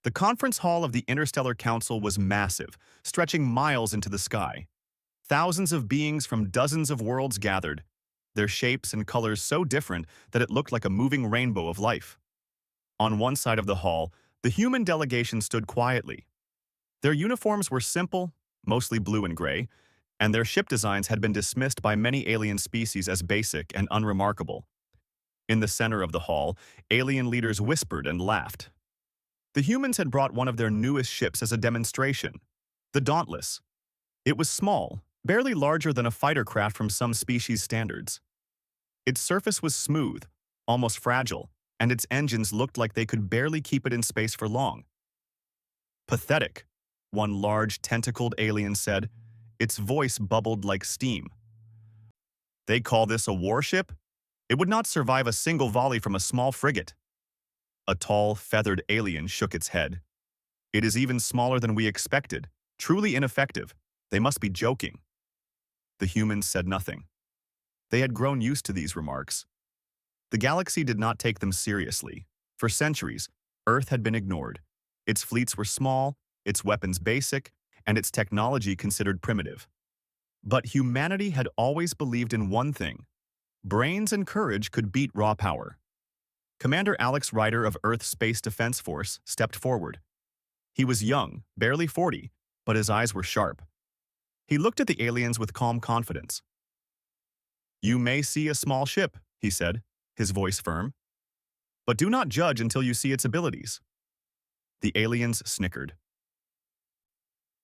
The conference hall of the Interstellar Council was massive, stretching miles into the sky. Thousands of beings from dozens of worlds gathered, their shapes and colors so different that it looked like a moving rainbow of life. On one side of the hall, the human delegation stood quietly. Their uniforms were simple, mostly blue and gray, and their ship designs had been dismissed by many alien species as basic and unremarkable. In the center of the hall, alien leaders whispered and laughed. The humans had brought one of their newest ships as a demonstration, the Dauntless. It was small, barely larger than a fighter craft from some species standards. Its surface was smooth, almost fragile, and its engines looked like they could barely keep it in space for long. Pathetic, one large tentacled alien said. Its voice bubbled like steam. They call this a warship? It would not survive a single volley from a small frigate. A tall, feathered alien shook its head. It is even smaller than we expected, truly ineffective. They must be joking. The humans said nothing. They had grown used to these remarks. The galaxy did not take them seriously. For centuries, Earth had been ignored. Its fleets were small, its weapons basic, and its technology considered primitive. But humanity had always believed in one thing: brains and courage could beat raw power. Commander Alex Ryder of Earth's Space Defense Force stepped forward. He was young, barely 40, but his eyes were sharp. He looked at the aliens with calm confidence. "You may see a small ship," he said, his voice firm. "But do not judge until you see its abilities." The aliens snickered.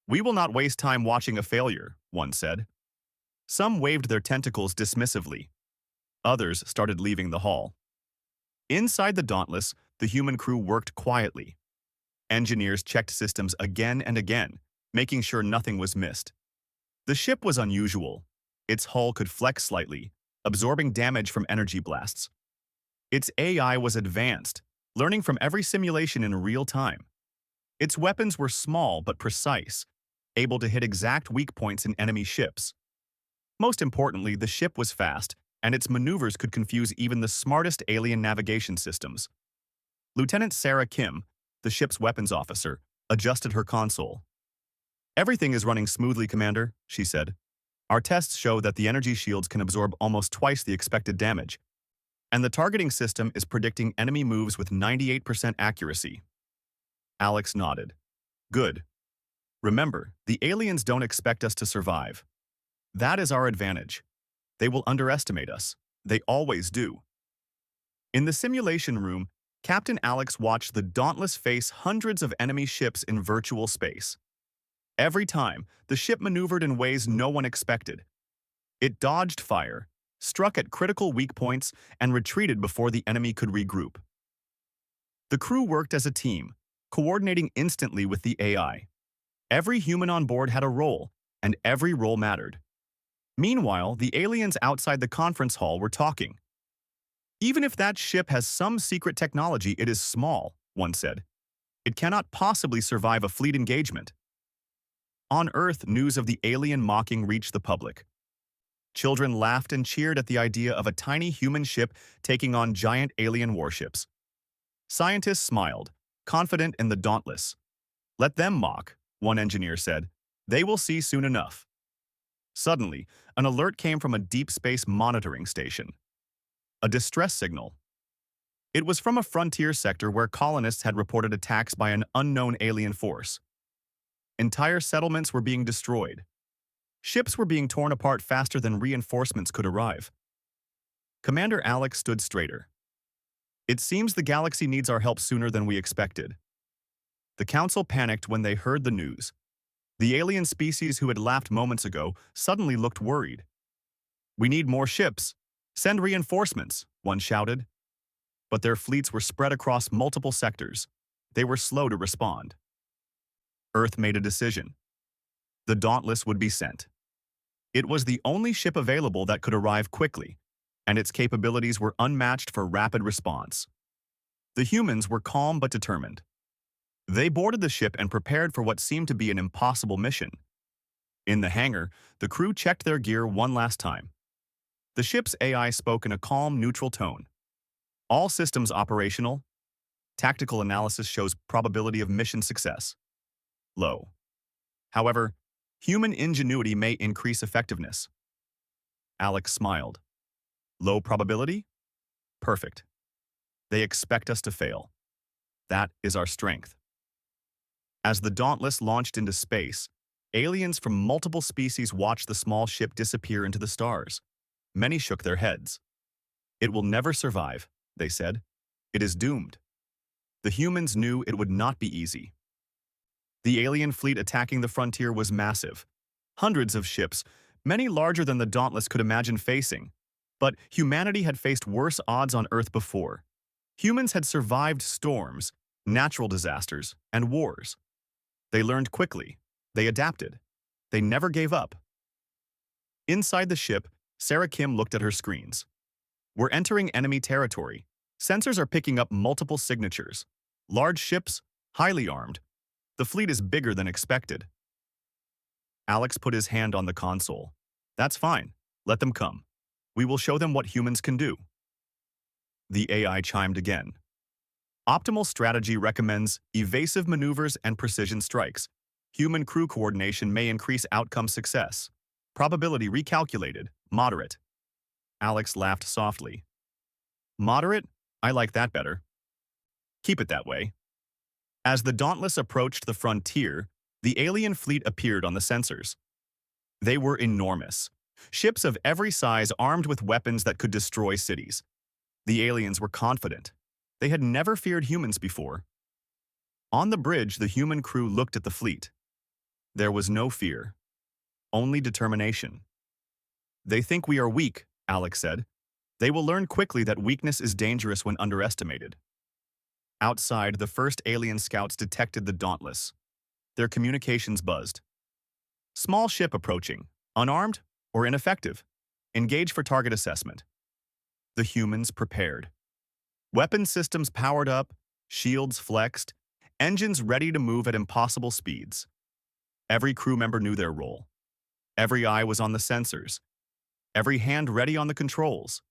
"We will not waste time watching a failure," one said. Some waved their tentacles dismissively. Others started leaving the hall. Inside the Dauntless, the human crew worked quietly. Engineers checked systems again and again, making sure nothing was missed. The ship was unusual. Its hull could flex slightly, absorbing damage from energy blasts. Its AI was advanced, learning from every simulation in real time. Its weapons were small but precise, able to hit exact weak points in enemy ships. Most importantly, the ship was fast, and its maneuvers could confuse even the smartest alien navigation systems. Lieutenant Sarah Kim, the ship's weapons officer, adjusted her console. "Everything is running smoothly, Commander," she said. "Our tests show that the energy shields can absorb almost twice the expected damage, and the targeting system is predicting enemy moves with 98% accuracy." Alex nodded. "Good. Remember, the aliens don't expect us to survive. That is our advantage. They will underestimate us. They always do." In the simulation room, Captain Alex watched the Dauntless face hundreds of enemy ships in virtual space. Every time, the ship maneuvered in ways no one expected. It dodged fire, struck at critical weak points, and retreated before the enemy could regroup. The crew worked as a team, coordinating instantly with the AI. Every human on board had a role, and every role mattered. Meanwhile, the aliens outside the conference hall were talking. "Even if that ship has some secret technology, it is small," one said. "It cannot possibly survive a fleet engagement." On Earth, news of the alien mocking reached the public. Children laughed and cheered at the idea of a tiny human ship taking on giant alien warships. Scientists smiled, confident in the Dauntless. "Let them mock," one engineer said. "They will see soon enough." Suddenly, an alert came from a deep space monitoring station. A distress signal. It was from a frontier sector where colonists had reported attacks by an unknown alien force. Entire settlements were being destroyed. Ships were being torn apart faster than reinforcements could arrive. Commander Alex stood straighter. "It seems the galaxy needs our help sooner than we expected." The council panicked when they heard the news. The alien species who had laughed moments ago suddenly looked worried. "We need more ships. Send reinforcements," one shouted. But their fleets were spread across multiple sectors. They were slow to respond. Earth made a decision. The Dauntless would be sent. It was the only ship available that could arrive quickly, and its capabilities were unmatched for rapid response. The humans were calm but determined. They boarded the ship and prepared for what seemed to be an impossible mission. In the hangar, the crew checked their gear one last time. The ship's AI spoke in a calm, neutral tone. "All systems operational. Tactical analysis shows probability of mission success low. However, human ingenuity may increase effectiveness. Alex smiled. Low probability? Perfect. They expect us to fail. That is our strength. As the Dauntless launched into space, aliens from multiple species watched the small ship disappear into the stars. Many shook their heads. It will never survive, they said. It is doomed. The humans knew it would not be easy. The alien fleet attacking the frontier was massive. Hundreds of ships, many larger than the Dauntless could imagine facing. But humanity had faced worse odds on Earth before. Humans had survived storms, natural disasters, and wars. They learned quickly. They adapted. They never gave up. Inside the ship, Sarah Kim looked at her screens. We're entering enemy territory. Sensors are picking up multiple signatures. Large ships, highly armed. The fleet is bigger than expected. Alex put his hand on the console. That's fine. Let them come. We will show them what humans can do. The AI chimed again. Optimal strategy recommends evasive maneuvers and precision strikes. Human crew coordination may increase outcome success. Probability recalculated. Moderate. Alex laughed softly. Moderate? I like that better. Keep it that way. As the Dauntless approached the frontier, the alien fleet appeared on the sensors. They were enormous. Ships of every size armed with weapons that could destroy cities. The aliens were confident. They had never feared humans before. On the bridge, the human crew looked at the fleet. There was no fear, only determination. They think we are weak, Alex said. They will learn quickly that weakness is dangerous when underestimated. Outside, the first alien scouts detected the Dauntless. Their communications buzzed. Small ship approaching, unarmed or ineffective. Engage for target assessment. The humans prepared. Weapon systems powered up, shields flexed, engines ready to move at impossible speeds. Every crew member knew their role. Every eye was on the sensors. Every hand ready on the controls.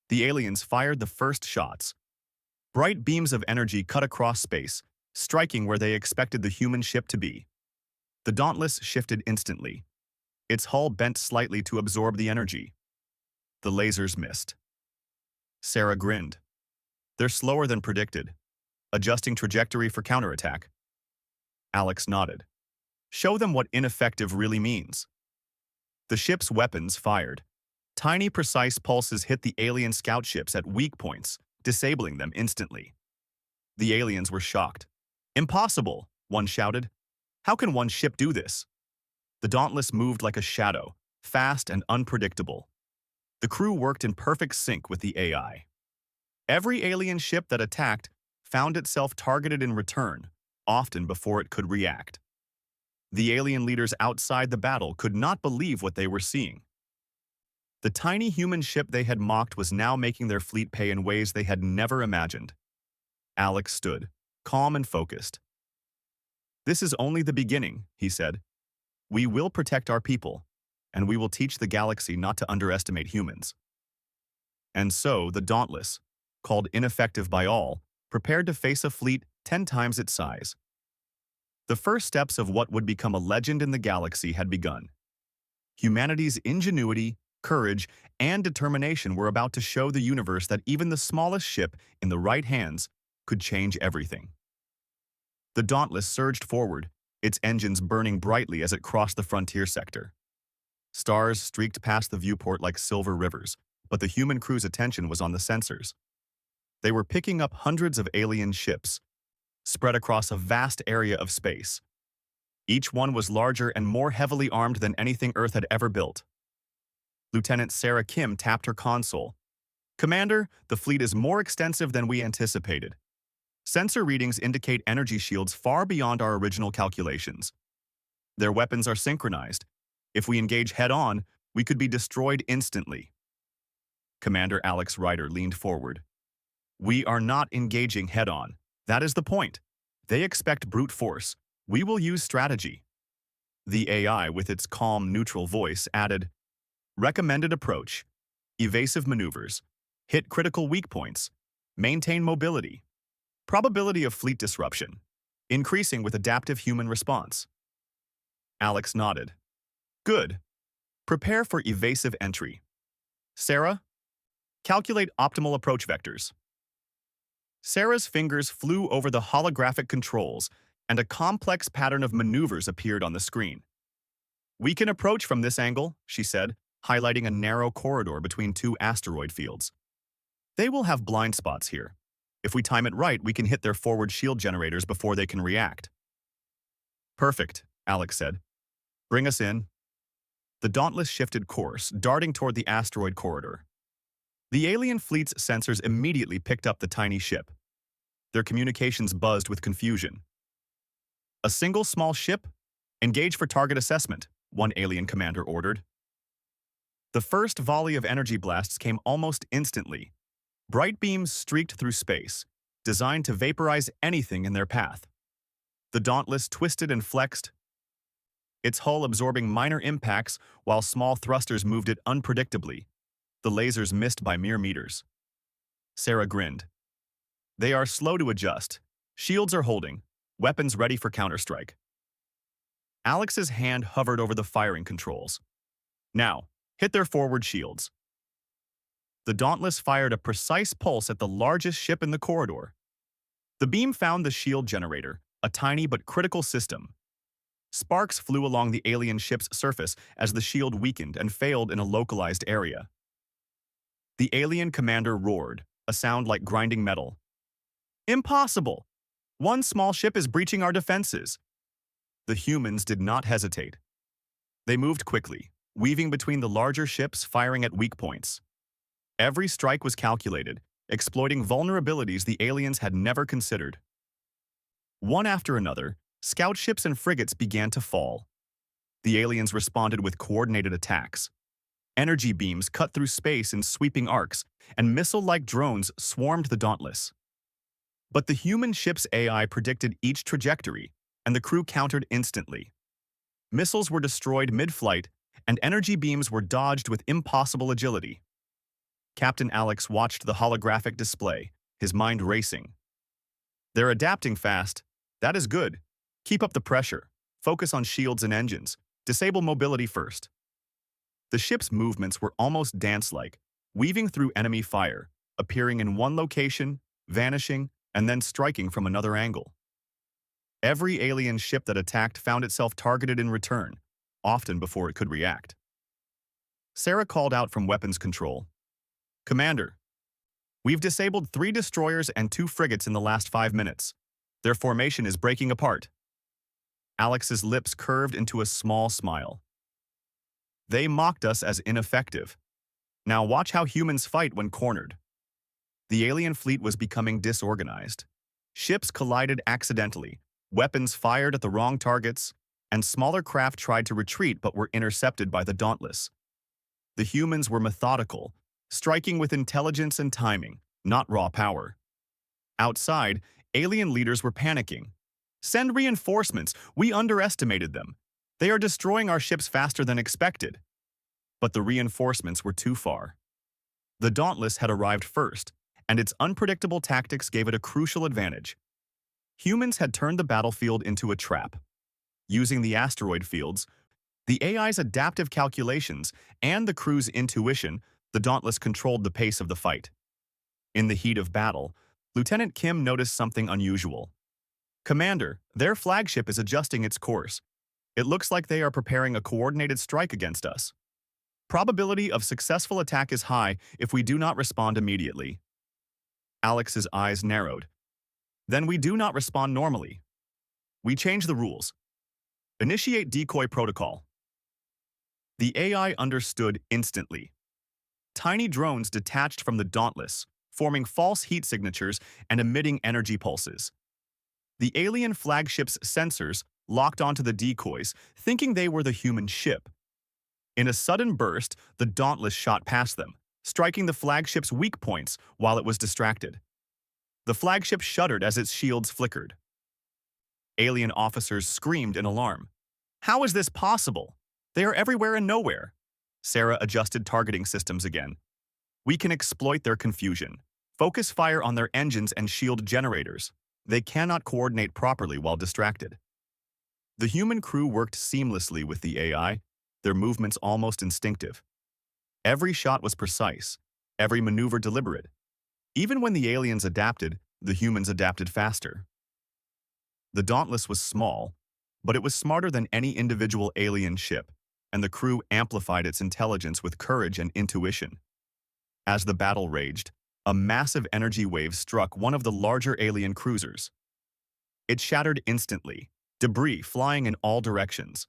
The aliens fired the first shots. Bright beams of energy cut across space, striking where they expected the human ship to be. The Dauntless shifted instantly. Its hull bent slightly to absorb the energy. The lasers missed. Sarah grinned. They're slower than predicted, adjusting trajectory for counterattack. Alex nodded. Show them what ineffective really means. The ship's weapons fired. Tiny, precise pulses hit the alien scout ships at weak points, disabling them instantly. The aliens were shocked. Impossible, one shouted. How can one ship do this? The Dauntless moved like a shadow, fast and unpredictable. The crew worked in perfect sync with the AI. Every alien ship that attacked found itself targeted in return, often before it could react. The alien leaders outside the battle could not believe what they were seeing. The tiny human ship they had mocked was now making their fleet pay in ways they had never imagined. Alex stood, calm and focused. This is only the beginning, he said. We will protect our people, and we will teach the galaxy not to underestimate humans. And so, the Dauntless, called ineffective by all, prepared to face a fleet 10 times its size. The first steps of what would become a legend in the galaxy had begun. Humanity's ingenuity, courage, and determination were about to show the universe that even the smallest ship in the right hands could change everything. The Dauntless surged forward, its engines burning brightly as it crossed the frontier sector. Stars streaked past the viewport like silver rivers, but the human crew's attention was on the sensors. They were picking up hundreds of alien ships, spread across a vast area of space. Each one was larger and more heavily armed than anything Earth had ever built. Lieutenant Sarah Kim tapped her console. Commander, the fleet is more extensive than we anticipated. Sensor readings indicate energy shields far beyond our original calculations. Their weapons are synchronized. If we engage head-on, we could be destroyed instantly. Commander Alex Ryder leaned forward. We are not engaging head-on. That is the point. They expect brute force. We will use strategy. The AI, with its calm, neutral voice, added, recommended approach, evasive maneuvers, hit critical weak points, maintain mobility. Probability of fleet disruption. Increasing with adaptive human response. Alex nodded. Good. Prepare for evasive entry. Sarah, calculate optimal approach vectors. Sarah's fingers flew over the holographic controls, and a complex pattern of maneuvers appeared on the screen. We can approach from this angle, she said, highlighting a narrow corridor between two asteroid fields. They will have blind spots here. If we time it right, we can hit their forward shield generators before they can react. Perfect, Alex said. Bring us in. The Dauntless shifted course, darting toward the asteroid corridor. The alien fleet's sensors immediately picked up the tiny ship. Their communications buzzed with confusion. A single small ship? Engage for target assessment, one alien commander ordered. The first volley of energy blasts came almost instantly. Bright beams streaked through space, designed to vaporize anything in their path. The Dauntless twisted and flexed, its hull absorbing minor impacts while small thrusters moved it unpredictably. The lasers missed by mere meters. Sarah grinned. They are slow to adjust. Shields are holding. Weapons ready for counterstrike. Alex's hand hovered over the firing controls. Now, hit their forward shields. The Dauntless fired a precise pulse at the largest ship in the corridor. The beam found the shield generator, a tiny but critical system. Sparks flew along the alien ship's surface as the shield weakened and failed in a localized area. The alien commander roared, a sound like grinding metal. Impossible! One small ship is breaching our defenses. The humans did not hesitate. They moved quickly, weaving between the larger ships, firing at weak points. Every strike was calculated, exploiting vulnerabilities the aliens had never considered. One after another, scout ships and frigates began to fall. The aliens responded with coordinated attacks. Energy beams cut through space in sweeping arcs, and missile-like drones swarmed the Dauntless. But the human ship's AI predicted each trajectory, and the crew countered instantly. Missiles were destroyed mid-flight, and energy beams were dodged with impossible agility. Captain Alex watched the holographic display, his mind racing. They're adapting fast. That is good. Keep up the pressure. Focus on shields and engines. Disable mobility first. The ship's movements were almost dance-like, weaving through enemy fire, appearing in one location, vanishing, and then striking from another angle. Every alien ship that attacked found itself targeted in return, often before it could react. Sarah called out from weapons control. Commander, we've disabled 3 destroyers and 2 frigates in the last 5 minutes. Their formation is breaking apart. Alex's lips curved into a small smile. They mocked us as ineffective. Now watch how humans fight when cornered. The alien fleet was becoming disorganized. Ships collided accidentally, weapons fired at the wrong targets, and smaller craft tried to retreat but were intercepted by the Dauntless. The humans were methodical, striking with intelligence and timing, not raw power. Outside, alien leaders were panicking. Send reinforcements, we underestimated them. They are destroying our ships faster than expected. But the reinforcements were too far. The Dauntless had arrived first, and its unpredictable tactics gave it a crucial advantage. Humans had turned the battlefield into a trap. Using the asteroid fields, the AI's adaptive calculations, and the crew's intuition, the Dauntless controlled the pace of the fight. In the heat of battle, Lieutenant Kim noticed something unusual. Commander, their flagship is adjusting its course. It looks like they are preparing a coordinated strike against us. Probability of successful attack is high if we do not respond immediately. Alex's eyes narrowed. Then we do not respond normally. We change the rules. Initiate decoy protocol. The AI understood instantly. Tiny drones detached from the Dauntless, forming false heat signatures and emitting energy pulses. The alien flagship's sensors locked onto the decoys, thinking they were the human ship. In a sudden burst, the Dauntless shot past them, striking the flagship's weak points while it was distracted. The flagship shuddered as its shields flickered. Alien officers screamed in alarm. How is this possible? They are everywhere and nowhere. Sarah adjusted targeting systems again. We can exploit their confusion. Focus fire on their engines and shield generators. They cannot coordinate properly while distracted. The human crew worked seamlessly with the AI, their movements almost instinctive. Every shot was precise, every maneuver deliberate. Even when the aliens adapted, the humans adapted faster. The Dauntless was small, but it was smarter than any individual alien ship, and the crew amplified its intelligence with courage and intuition. As the battle raged, a massive energy wave struck one of the larger alien cruisers. It shattered instantly, debris flying in all directions.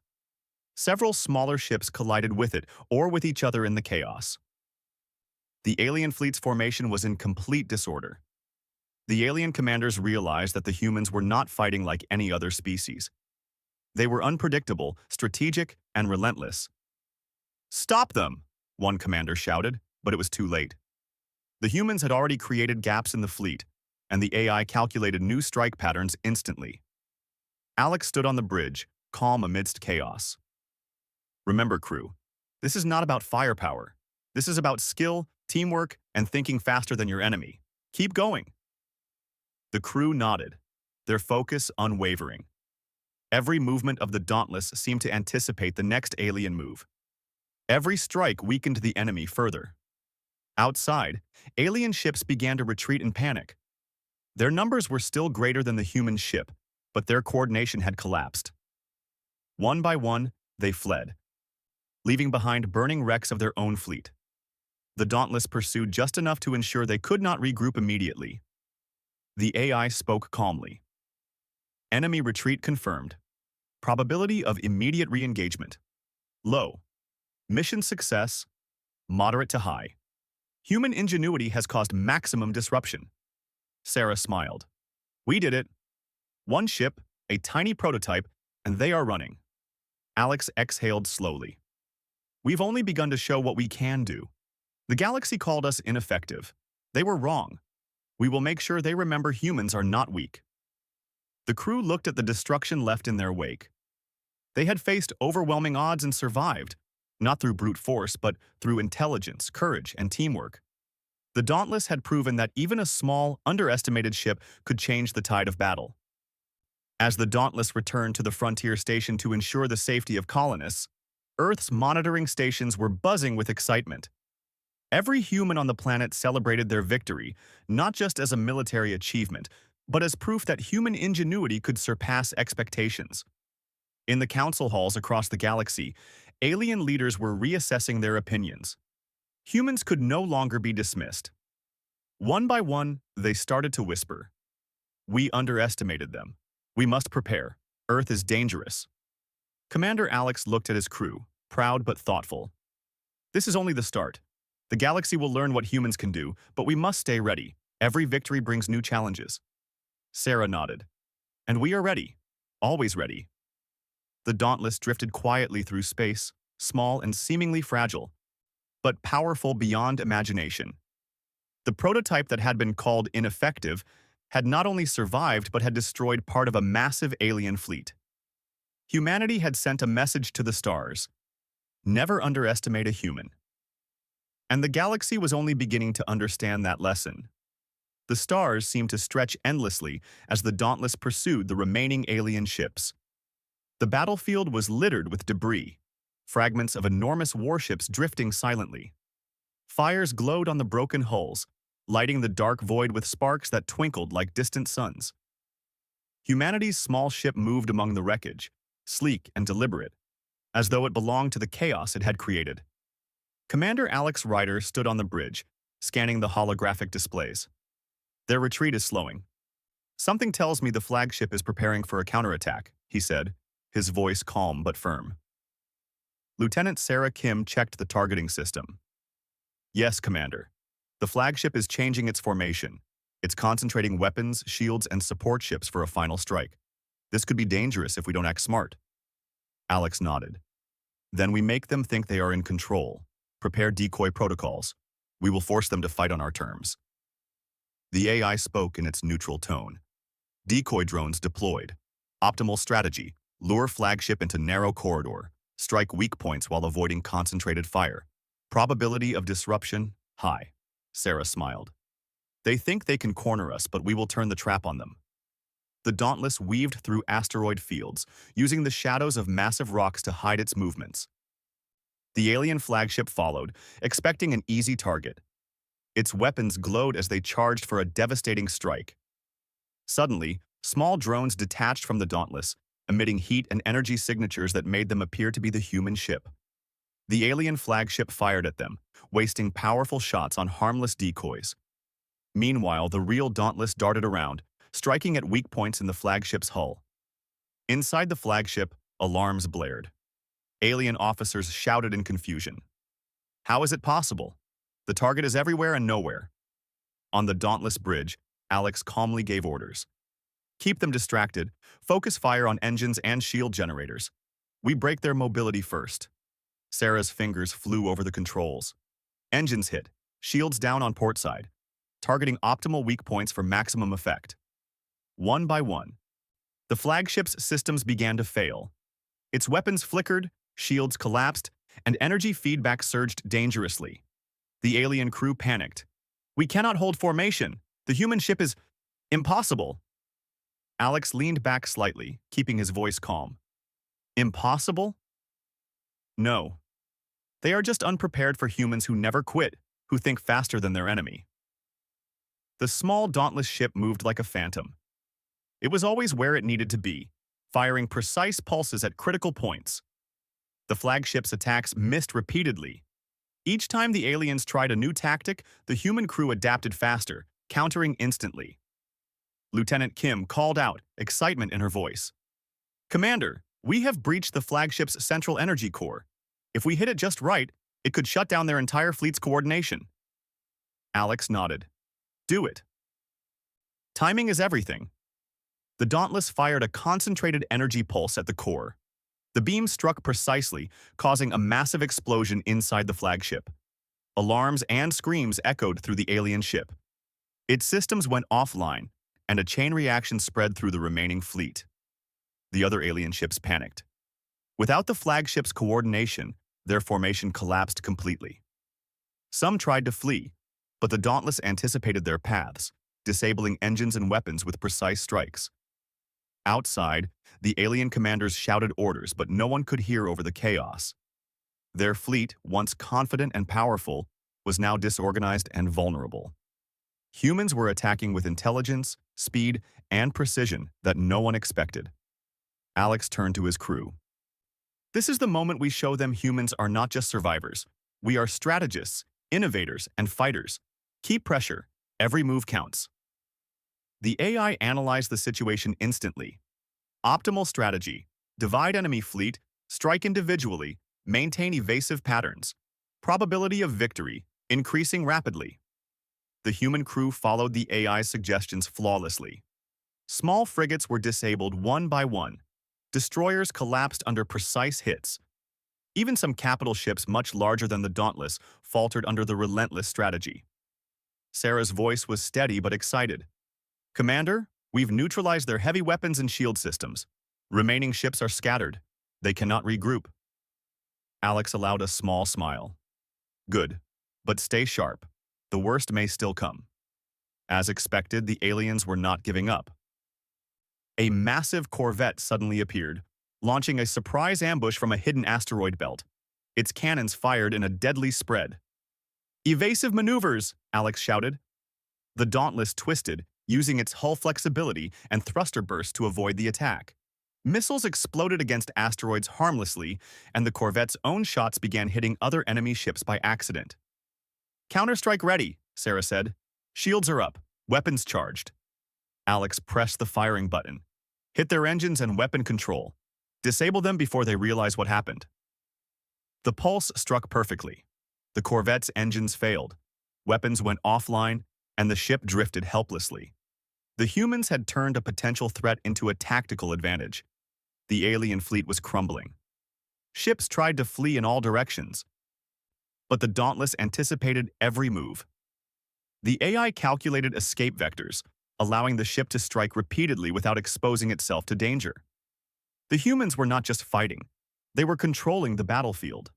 Several smaller ships collided with it or with each other in the chaos. The alien fleet's formation was in complete disorder. The alien commanders realized that the humans were not fighting like any other species. They were unpredictable, strategic, and relentless. "Stop them!" one commander shouted, but it was too late. The humans had already created gaps in the fleet, and the AI calculated new strike patterns instantly. Alex stood on the bridge, calm amidst chaos. "Remember, crew, this is not about firepower. This is about skill, teamwork, and thinking faster than your enemy. Keep going." The crew nodded, their focus unwavering. Every movement of the Dauntless seemed to anticipate the next alien move. Every strike weakened the enemy further. Outside, alien ships began to retreat in panic. Their numbers were still greater than the human ship, but their coordination had collapsed. One by one, they fled, leaving behind burning wrecks of their own fleet. The Dauntless pursued just enough to ensure they could not regroup immediately. The AI spoke calmly. "Enemy retreat confirmed. Probability of immediate re-engagement. Low. Mission success, moderate to high. Human ingenuity has caused maximum disruption." Sarah smiled. "We did it. One ship, a tiny prototype, and they are running." Alex exhaled slowly. "We've only begun to show what we can do. The galaxy called us ineffective. They were wrong. We will make sure they remember humans are not weak." The crew looked at the destruction left in their wake. They had faced overwhelming odds and survived, not through brute force, but through intelligence, courage, and teamwork. The Dauntless had proven that even a small, underestimated ship could change the tide of battle. As the Dauntless returned to the frontier station to ensure the safety of colonists, Earth's monitoring stations were buzzing with excitement. Every human on the planet celebrated their victory, not just as a military achievement, but as proof that human ingenuity could surpass expectations. In the council halls across the galaxy, alien leaders were reassessing their opinions. Humans could no longer be dismissed. One by one, they started to whisper, "We underestimated them. We must prepare. Earth is dangerous." Commander Alex looked at his crew, proud but thoughtful. "This is only the start. The galaxy will learn what humans can do, but we must stay ready. Every victory brings new challenges." Sarah nodded. "And we are ready. Always ready." The Dauntless drifted quietly through space, small and seemingly fragile, but powerful beyond imagination. The prototype that had been called Ineffective had not only survived but had destroyed part of a massive alien fleet. Humanity had sent a message to the stars: never underestimate a human. And the galaxy was only beginning to understand that lesson. The stars seemed to stretch endlessly as the Dauntless pursued the remaining alien ships. The battlefield was littered with debris, fragments of enormous warships drifting silently. Fires glowed on the broken hulls, lighting the dark void with sparks that twinkled like distant suns. Humanity's small ship moved among the wreckage, sleek and deliberate, as though it belonged to the chaos it had created. Commander Alex Ryder stood on the bridge, scanning the holographic displays. "Their retreat is slowing. Something tells me the flagship is preparing for a counterattack," he said, his voice calm but firm. Lieutenant Sarah Kim checked the targeting system. "Yes, Commander. The flagship is changing its formation. It's concentrating weapons, shields, and support ships for a final strike. This could be dangerous if we don't act smart." Alex nodded. "Then we make them think they are in control. Prepare decoy protocols. We will force them to fight on our terms." The AI spoke in its neutral tone. "Decoy drones deployed. Optimal strategy: lure flagship into narrow corridor. Strike weak points while avoiding concentrated fire. Probability of disruption: high." Sarah smiled. They think they can corner us, but we will turn the trap on them. The Dauntless weaved through asteroid fields, using the shadows of massive rocks to hide its movements. The alien flagship followed, expecting an easy target. Its weapons glowed as they charged for a devastating strike. Suddenly, small drones detached from the Dauntless, emitting heat and energy signatures that made them appear to be the human ship. The alien flagship fired at them, wasting powerful shots on harmless decoys. Meanwhile, the real Dauntless darted around, striking at weak points in the flagship's hull. Inside the flagship, alarms blared. Alien officers shouted in confusion. How is it possible? The target is everywhere and nowhere. On the Dauntless bridge, Alex calmly gave orders. Keep them distracted. Focus fire on engines and shield generators. We break their mobility first. Sarah's fingers flew over the controls. Engines hit, shields down on port side, targeting optimal weak points for maximum effect. One by one, the flagship's systems began to fail. Its weapons flickered, shields collapsed, and energy feedback surged dangerously. The alien crew panicked. We cannot hold formation. The human ship is impossible. Alex leaned back slightly, keeping his voice calm. Impossible? No. They are just unprepared for humans who never quit, who think faster than their enemy. The small, dauntless ship moved like a phantom. It was always where it needed to be, firing precise pulses at critical points. The flagship's attacks missed repeatedly. Each time the aliens tried a new tactic, the human crew adapted faster, countering instantly. Lieutenant Kim called out, excitement in her voice. Commander, we have breached the flagship's central energy core. If we hit it just right, it could shut down their entire fleet's coordination. Alex nodded. Do it. Timing is everything. The Dauntless fired a concentrated energy pulse at the core. The beam struck precisely, causing a massive explosion inside the flagship. Alarms and screams echoed through the alien ship. Its systems went offline, and a chain reaction spread through the remaining fleet. The other alien ships panicked. Without the flagship's coordination, their formation collapsed completely. Some tried to flee, but the Dauntless anticipated their paths, disabling engines and weapons with precise strikes. Outside, the alien commanders shouted orders, but no one could hear over the chaos. Their fleet, once confident and powerful, was now disorganized and vulnerable. Humans were attacking with intelligence, speed, and precision that no one expected. Alex turned to his crew. This is the moment we show them humans are not just survivors. We are strategists, innovators, and fighters. Keep pressure. Every move counts. The AI analyzed the situation instantly. Optimal strategy: divide enemy fleet, strike individually, maintain evasive patterns. Probability of victory increasing rapidly. The human crew followed the AI's suggestions flawlessly. Small frigates were disabled one by one. Destroyers collapsed under precise hits. Even some capital ships much larger than the Dauntless faltered under the relentless strategy. Sarah's voice was steady but excited. Commander, we've neutralized their heavy weapons and shield systems. Remaining ships are scattered. They cannot regroup. Alex allowed a small smile. Good, but stay sharp. The worst may still come. As expected, the aliens were not giving up. A massive corvette suddenly appeared, launching a surprise ambush from a hidden asteroid belt. Its cannons fired in a deadly spread. Evasive maneuvers, Alex shouted. The Dauntless twisted, using its hull flexibility and thruster bursts to avoid the attack. Missiles exploded against asteroids harmlessly, and the corvette's own shots began hitting other enemy ships by accident. Counterstrike ready, Sarah said. Shields are up, weapons charged. Alex pressed the firing button. Hit their engines and weapon control. Disable them before they realize what happened. The pulse struck perfectly. The corvette's engines failed. Weapons went offline, and the ship drifted helplessly. The humans had turned a potential threat into a tactical advantage. The alien fleet was crumbling. Ships tried to flee in all directions, but the Dauntless anticipated every move. The AI calculated escape vectors, allowing the ship to strike repeatedly without exposing itself to danger. The humans were not just fighting, they were controlling the battlefield.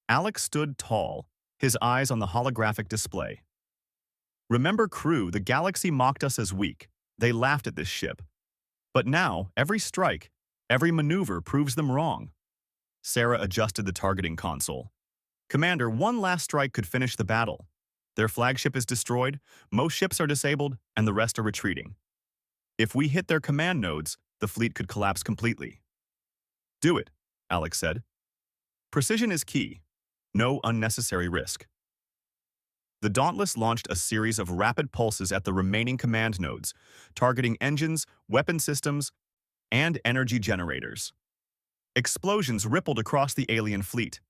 Alex stood tall, his eyes on the holographic display. Remember, crew, the galaxy mocked us as weak. They laughed at this ship. But now, every strike, every maneuver proves them wrong. Sarah adjusted the targeting console. Commander, one last strike could finish the battle. Their flagship is destroyed, most ships are disabled, and the rest are retreating. If we hit their command nodes, the fleet could collapse completely. Do it, Alex said. Precision is key. No unnecessary risk. The Dauntless launched a series of rapid pulses at the remaining command nodes, targeting engines, weapon systems, and energy generators. Explosions rippled across the alien fleet.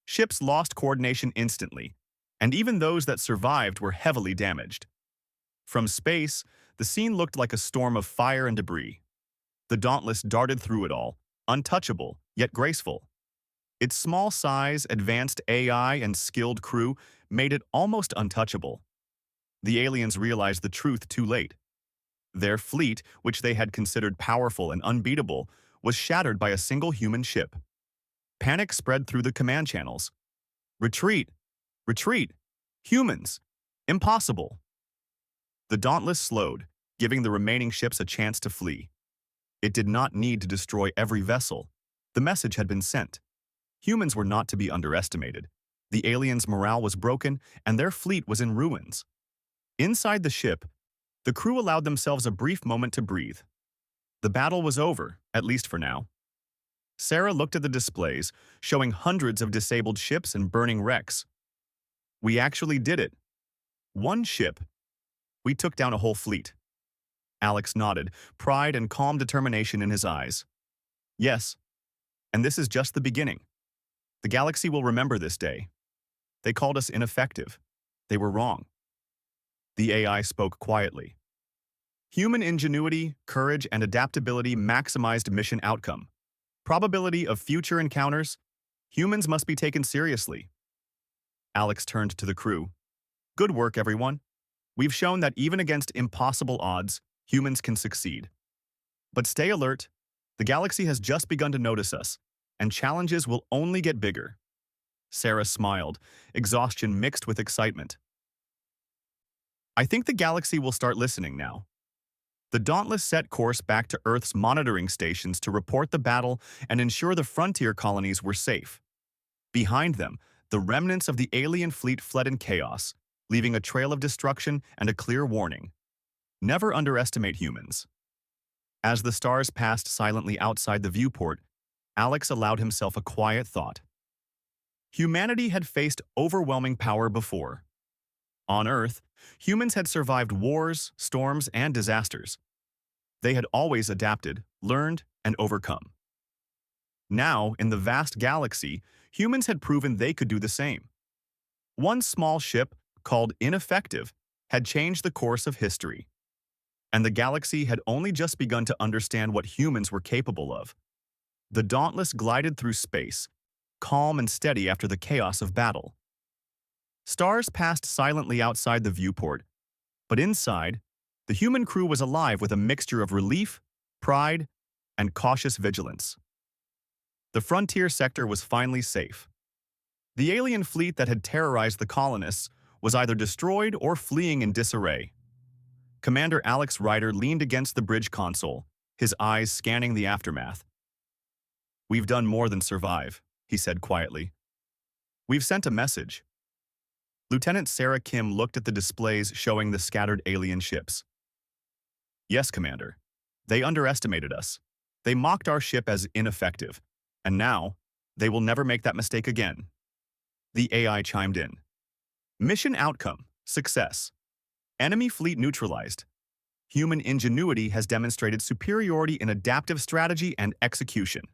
Ships lost coordination instantly, and even those that survived were heavily damaged. From space, the scene looked like a storm of fire and debris. The Dauntless darted through it all, untouchable, yet graceful. Its small size, advanced AI, and skilled crew made it almost untouchable. The aliens realized the truth too late. Their fleet, which they had considered powerful and unbeatable, was shattered by a single human ship. Panic spread through the command channels. Retreat! Retreat! Humans! Impossible! The Dauntless slowed, giving the remaining ships a chance to flee. It did not need to destroy every vessel. The message had been sent. Humans were not to be underestimated. The aliens' morale was broken, and their fleet was in ruins. Inside the ship, the crew allowed themselves a brief moment to breathe. The battle was over, at least for now. Sarah looked at the displays, showing hundreds of disabled ships and burning wrecks. We actually did it. One ship. We took down a whole fleet. Alex nodded, pride and calm determination in his eyes. Yes, and this is just the beginning. The galaxy will remember this day. They called us ineffective. They were wrong. The AI spoke quietly. Human ingenuity, courage, and adaptability maximized mission outcome. Probability of future encounters, humans must be taken seriously. Alex turned to the crew. Good work, everyone. We've shown that even against impossible odds, humans can succeed. But stay alert. The galaxy has just begun to notice us, and challenges will only get bigger. Sarah smiled, exhaustion mixed with excitement. I think the galaxy will start listening now. The Dauntless set course back to Earth's monitoring stations to report the battle and ensure the frontier colonies were safe. Behind them, the remnants of the alien fleet fled in chaos, leaving a trail of destruction and a clear warning. Never underestimate humans. As the stars passed silently outside the viewport, Alex allowed himself a quiet thought. Humanity had faced overwhelming power before. On Earth, humans had survived wars, storms, and disasters. They had always adapted, learned, and overcome. Now, in the vast galaxy, humans had proven they could do the same. One small ship, called Ineffective, had changed the course of history. And the galaxy had only just begun to understand what humans were capable of. The Dauntless glided through space, calm and steady after the chaos of battle. Stars passed silently outside the viewport, but inside, the human crew was alive with a mixture of relief, pride, and cautious vigilance. The frontier sector was finally safe. The alien fleet that had terrorized the colonists was either destroyed or fleeing in disarray. Commander Alex Ryder leaned against the bridge console, his eyes scanning the aftermath. We've done more than survive, he said quietly. We've sent a message. Lieutenant Sarah Kim looked at the displays showing the scattered alien ships. Yes, Commander. They underestimated us. They mocked our ship as ineffective, and now they will never make that mistake again. The AI chimed in. Mission outcome, success. Enemy fleet neutralized. Human ingenuity has demonstrated superiority in adaptive strategy and execution.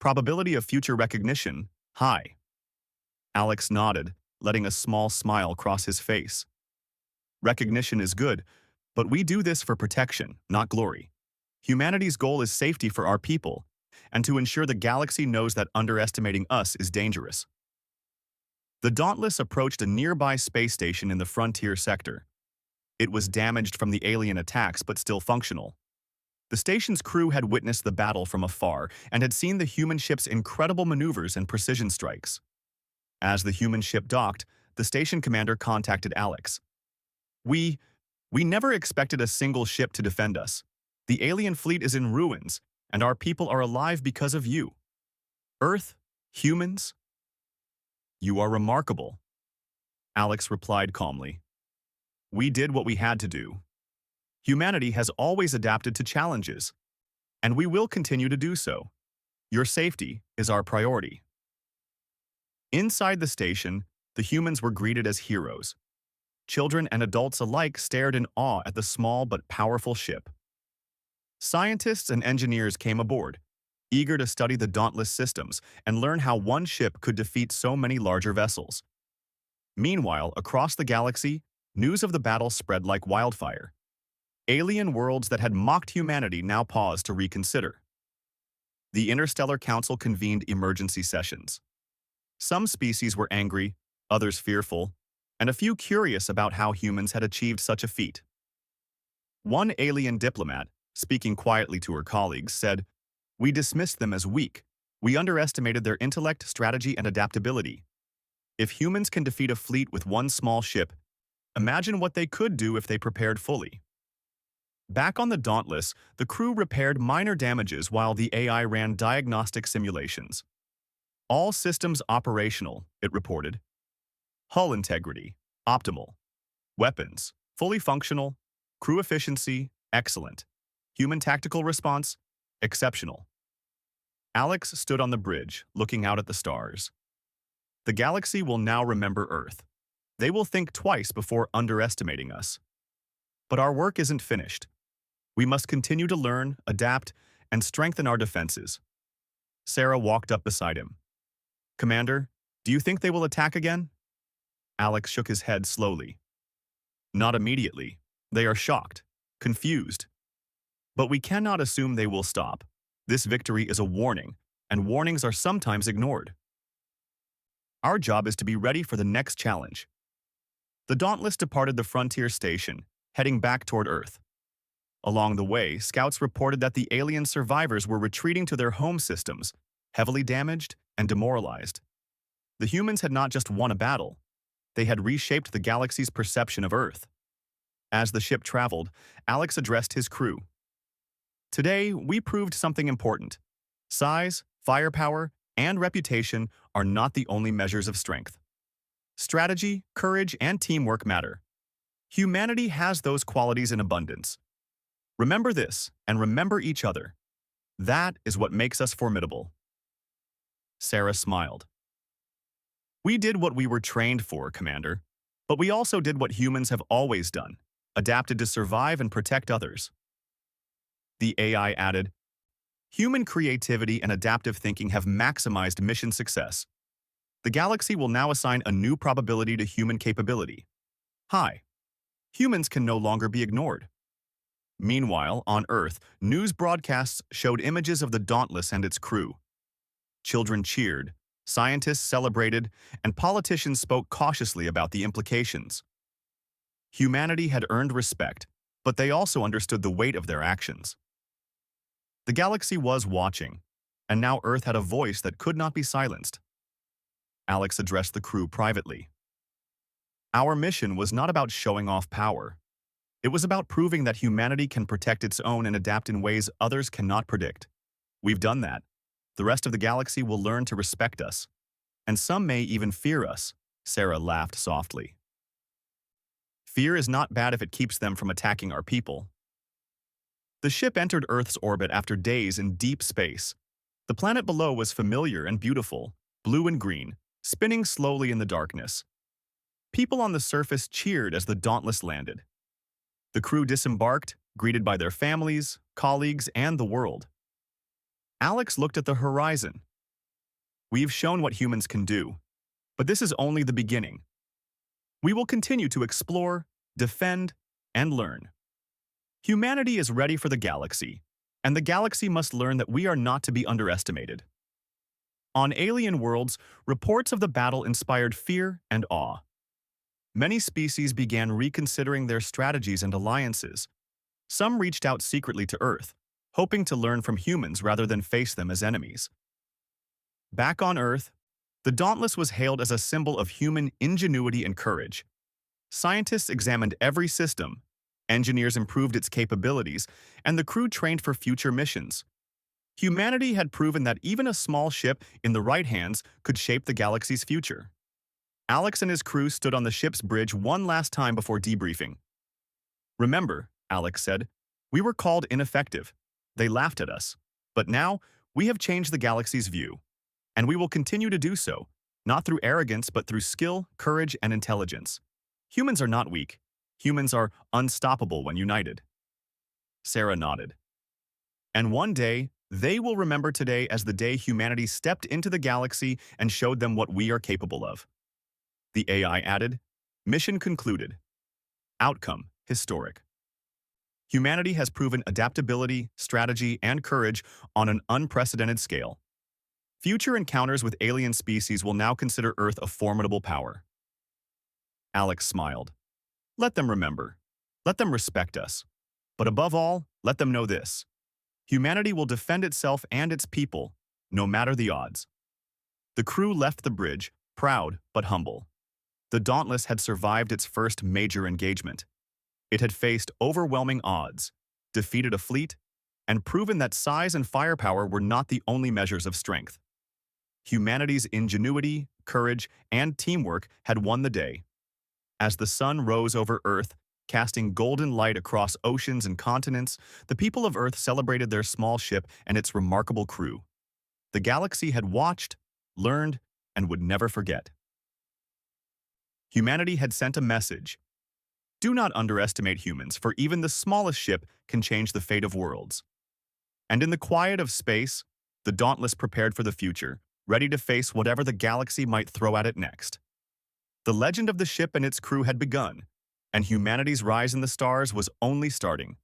Probability of future recognition, high. Alex nodded, letting a small smile cross his face. Recognition is good, but we do this for protection, not glory. Humanity's goal is safety for our people, and to ensure the galaxy knows that underestimating us is dangerous. The Dauntless approached a nearby space station in the frontier sector. It was damaged from the alien attacks but still functional. The station's crew had witnessed the battle from afar and had seen the human ship's incredible maneuvers and precision strikes. As the human ship docked, the station commander contacted Alex. We, we never expected a single ship to defend us. The alien fleet is in ruins, and our people are alive because of you. Earth, humans, you are remarkable, Alex replied calmly. We did what we had to do. Humanity has always adapted to challenges, and we will continue to do so. Your safety is our priority. Inside the station, the humans were greeted as heroes. Children and adults alike stared in awe at the small but powerful ship. Scientists and engineers came aboard, eager to study the dauntless systems and learn how one ship could defeat so many larger vessels. Meanwhile, across the galaxy, news of the battle spread like wildfire. Alien worlds that had mocked humanity now paused to reconsider. The Interstellar Council convened emergency sessions. Some species were angry, others fearful, and a few curious about how humans had achieved such a feat. One alien diplomat, speaking quietly to her colleagues, said, "We dismissed them as weak. We underestimated their intellect, strategy, and adaptability. If humans can defeat a fleet with one small ship, imagine what they could do if they prepared fully." Back on the Dauntless, the crew repaired minor damages while the AI ran diagnostic simulations. All systems operational, it reported. Hull integrity, optimal. Weapons, fully functional. Crew efficiency, excellent. Human tactical response, exceptional. Alex stood on the bridge, looking out at the stars. The galaxy will now remember Earth. They will think twice before underestimating us. But our work isn't finished. We must continue to learn, adapt, and strengthen our defenses. Sarah walked up beside him. "Commander, do you think they will attack again?" Alex shook his head slowly. "Not immediately. They are shocked, confused. But we cannot assume they will stop. This victory is a warning, and warnings are sometimes ignored. Our job is to be ready for the next challenge." The Dauntless departed the frontier station, heading back toward Earth. Along the way, scouts reported that the alien survivors were retreating to their home systems, heavily damaged and demoralized. The humans had not just won a battle, they had reshaped the galaxy's perception of Earth. As the ship traveled, Alex addressed his crew. "Today, we proved something important. Size, firepower, and reputation are not the only measures of strength. Strategy, courage, and teamwork matter. Humanity has those qualities in abundance. Remember this, and remember each other. That is what makes us formidable." Sarah smiled. "We did what we were trained for, Commander, but we also did what humans have always done, adapted to survive and protect others." The AI added, "Human creativity and adaptive thinking have maximized mission success. The galaxy will now assign a new probability to human capability. High. Humans can no longer be ignored." Meanwhile, on Earth, news broadcasts showed images of the Dauntless and its crew. Children cheered, scientists celebrated, and politicians spoke cautiously about the implications. Humanity had earned respect, but they also understood the weight of their actions. The galaxy was watching, and now Earth had a voice that could not be silenced. Alex addressed the crew privately. "Our mission was not about showing off power. It was about proving that humanity can protect its own and adapt in ways others cannot predict. We've done that. The rest of the galaxy will learn to respect us. And some may even fear us," Sarah laughed softly. "Fear is not bad if it keeps them from attacking our people." The ship entered Earth's orbit after days in deep space. The planet below was familiar and beautiful, blue and green, spinning slowly in the darkness. People on the surface cheered as the Dauntless landed. The crew disembarked, greeted by their families, colleagues, and the world. Alex looked at the horizon. "We've shown what humans can do, but this is only the beginning. We will continue to explore, defend, and learn. Humanity is ready for the galaxy, and the galaxy must learn that we are not to be underestimated." On alien worlds, reports of the battle inspired fear and awe. Many species began reconsidering their strategies and alliances. Some reached out secretly to Earth, hoping to learn from humans rather than face them as enemies. Back on Earth, the Dauntless was hailed as a symbol of human ingenuity and courage. Scientists examined every system, engineers improved its capabilities, and the crew trained for future missions. Humanity had proven that even a small ship in the right hands could shape the galaxy's future. Alex and his crew stood on the ship's bridge one last time before debriefing. "Remember," Alex said, "we were called ineffective. They laughed at us. But now, we have changed the galaxy's view. And we will continue to do so, not through arrogance but through skill, courage, and intelligence. Humans are not weak. Humans are unstoppable when united." Sarah nodded. "And one day, they will remember today as the day humanity stepped into the galaxy and showed them what we are capable of." The AI added, "Mission concluded. Outcome historic. Humanity has proven adaptability, strategy, and courage on an unprecedented scale. Future encounters with alien species will now consider Earth a formidable power." Alex smiled. "Let them remember. Let them respect us. But above all, let them know this. Humanity will defend itself and its people, no matter the odds." The crew left the bridge, proud but humble. The Dauntless had survived its first major engagement. It had faced overwhelming odds, defeated a fleet, and proven that size and firepower were not the only measures of strength. Humanity's ingenuity, courage, and teamwork had won the day. As the sun rose over Earth, casting golden light across oceans and continents, the people of Earth celebrated their small ship and its remarkable crew. The galaxy had watched, learned, and would never forget. Humanity had sent a message. Do not underestimate humans, for even the smallest ship can change the fate of worlds. And in the quiet of space, the Dauntless prepared for the future, ready to face whatever the galaxy might throw at it next. The legend of the ship and its crew had begun, and humanity's rise in the stars was only starting.